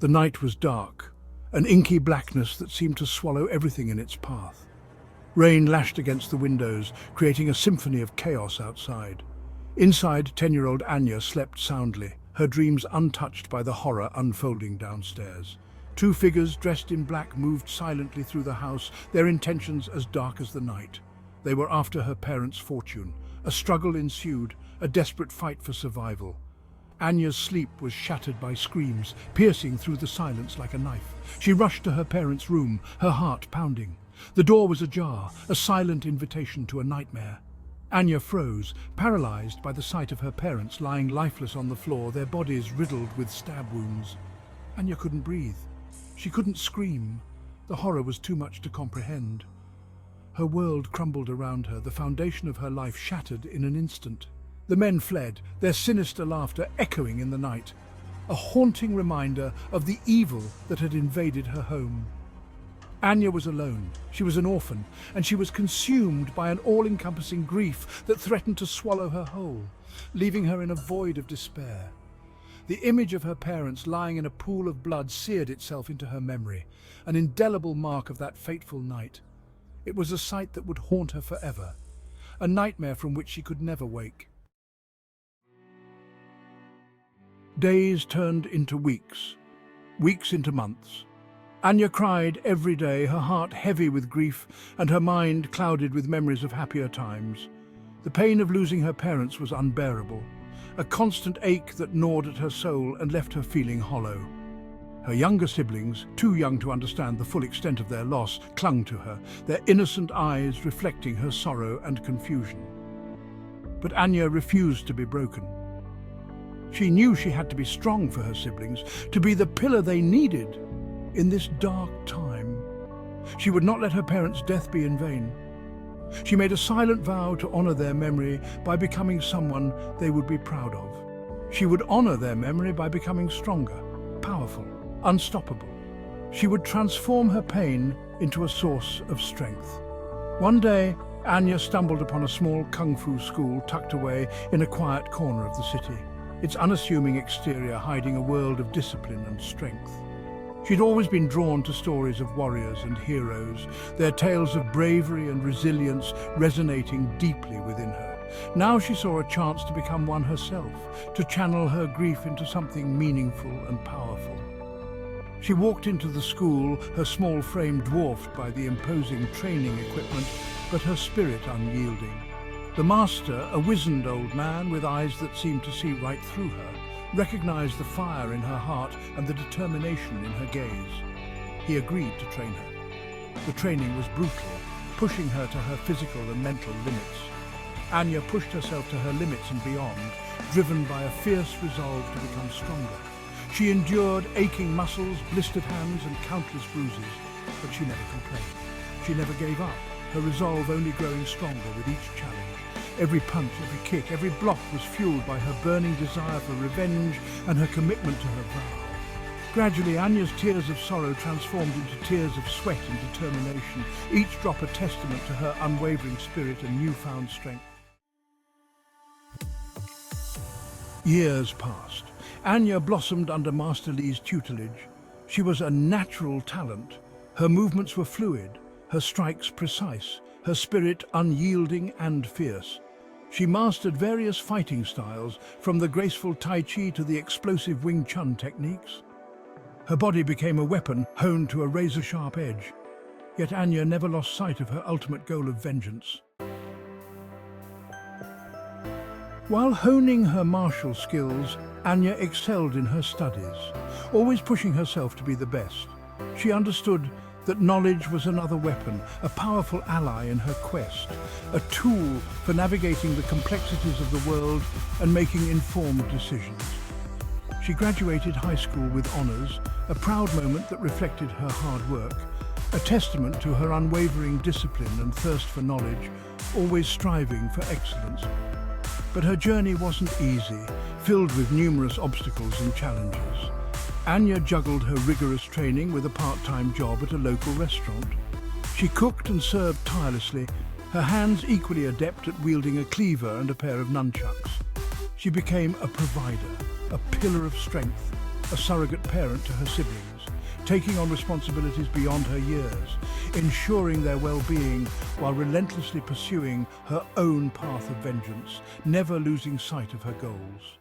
The night was dark, an inky blackness that seemed to swallow everything in its path. Rain lashed against the windows, creating a symphony of chaos outside. Inside, 10-year-old Anya slept soundly, her dreams untouched by the horror unfolding downstairs. Two figures dressed in black moved silently through the house, their intentions as dark as the night. They were after her parents' fortune. A struggle ensued, a desperate fight for survival. Anya's sleep was shattered by screams, piercing through the silence like a knife. She rushed to her parents' room, her heart pounding. The door was ajar, a silent invitation to a nightmare. Anya froze, paralyzed by the sight of her parents lying lifeless on the floor, their bodies riddled with stab wounds. Anya couldn't breathe. She couldn't scream. The horror was too much to comprehend. Her world crumbled around her, the foundation of her life shattered in an instant. The men fled, their sinister laughter echoing in the night, a haunting reminder of the evil that had invaded her home. Anya was alone, she was an orphan, and she was consumed by an all-encompassing grief that threatened to swallow her whole, leaving her in a void of despair. The image of her parents lying in a pool of blood seared itself into her memory, an indelible mark of that fateful night. It was a sight that would haunt her forever, a nightmare from which she could never wake. Days turned into weeks, weeks into months. Anya cried every day, her heart heavy with grief and her mind clouded with memories of happier times. The pain of losing her parents was unbearable, a constant ache that gnawed at her soul and left her feeling hollow. Her younger siblings, too young to understand the full extent of their loss, clung to her, their innocent eyes reflecting her sorrow and confusion. But Anya refused to be broken. She knew she had to be strong for her siblings, to be the pillar they needed in this dark time. She would not let her parents' death be in vain. She made a silent vow to honor their memory by becoming someone they would be proud of. She would honor their memory by becoming stronger, powerful, unstoppable. She would transform her pain into a source of strength. One day, Anya stumbled upon a small kung fu school tucked away in a quiet corner of the city, its unassuming exterior hiding a world of discipline and strength. She'd always been drawn to stories of warriors and heroes, their tales of bravery and resilience resonating deeply within her. Now she saw a chance to become one herself, to channel her grief into something meaningful and powerful. She walked into the school, her small frame dwarfed by the imposing training equipment, but her spirit unyielding. The master, a wizened old man with eyes that seemed to see right through her, recognized the fire in her heart and the determination in her gaze. He agreed to train her. The training was brutal, pushing her to her physical and mental limits. Anya pushed herself to her limits and beyond, driven by a fierce resolve to become stronger. She endured aching muscles, blistered hands, and countless bruises, but she never complained. She never gave up, her resolve only growing stronger with each challenge. Every punch, every kick, every block was fueled by her burning desire for revenge and her commitment to her vow. Gradually, Anya's tears of sorrow transformed into tears of sweat and determination, each drop a testament to her unwavering spirit and newfound strength. Years passed. Anya blossomed under Master Li's tutelage. She was a natural talent. Her movements were fluid, her strikes precise, her spirit unyielding and fierce. She mastered various fighting styles, from the graceful Tai Chi to the explosive Wing Chun techniques. Her body became a weapon honed to a razor-sharp edge. Yet Anya never lost sight of her ultimate goal of vengeance. While honing her martial skills, Anya excelled in her studies, always pushing herself to be the best. She understood that knowledge was another weapon, a powerful ally in her quest, a tool for navigating the complexities of the world and making informed decisions. She graduated high school with honors, a proud moment that reflected her hard work, a testament to her unwavering discipline and thirst for knowledge, always striving for excellence. But her journey wasn't easy, filled with numerous obstacles and challenges. Anya juggled her rigorous training with a part-time job at a local restaurant. She cooked and served tirelessly, her hands equally adept at wielding a cleaver and a pair of nunchucks. She became a provider, a pillar of strength, a surrogate parent to her siblings, taking on responsibilities beyond her years, ensuring their well-being while relentlessly pursuing her own path of vengeance, never losing sight of her goals.